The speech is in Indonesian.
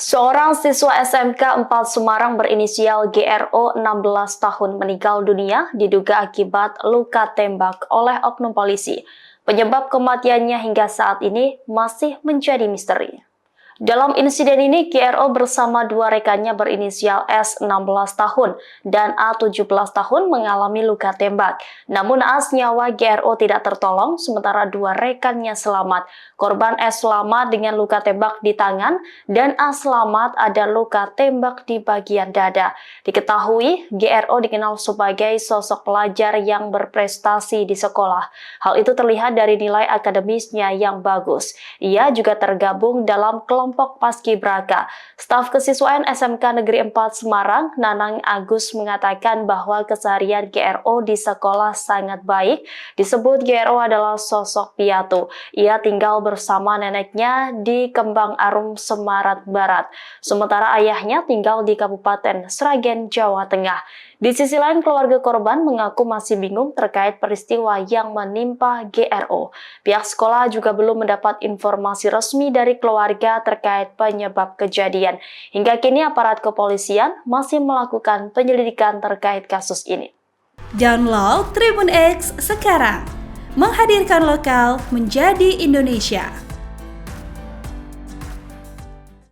Seorang siswa SMK 4 Semarang berinisial GRO 16 tahun meninggal dunia diduga akibat luka tembak oleh oknum polisi. Penyebab kematiannya hingga saat ini masih menjadi misteri. Dalam insiden ini, GRO bersama dua rekannya berinisial S 16 tahun dan A 17 tahun mengalami luka tembak. Namun naas nyawa GRO tidak tertolong, sementara dua rekannya selamat. Korban S selamat dengan luka tembak di tangan dan A selamat ada luka tembak di bagian dada. Diketahui, GRO dikenal sebagai sosok pelajar yang berprestasi di sekolah. Hal itu terlihat dari nilai akademisnya yang bagus. Ia juga tergabung dalam kelompok Paskibraka. Staf Kesiswaan SMK Negeri 4 Semarang, Nanang Agus mengatakan bahwa keseharian GRO di sekolah sangat baik. Disebut GRO adalah sosok piatu. Ia tinggal bersama neneknya di Kembang Arum, Semarang Barat. Sementara ayahnya tinggal di Kabupaten Sragen, Jawa Tengah. Di sisi lain, keluarga korban mengaku masih bingung terkait peristiwa yang menimpa GRO. Pihak sekolah juga belum mendapat informasi resmi dari keluarga terkait penyebab kejadian. Hingga kini aparat kepolisian masih melakukan penyelidikan terkait kasus ini. Download Tribun X sekarang, menghadirkan lokal menjadi Indonesia.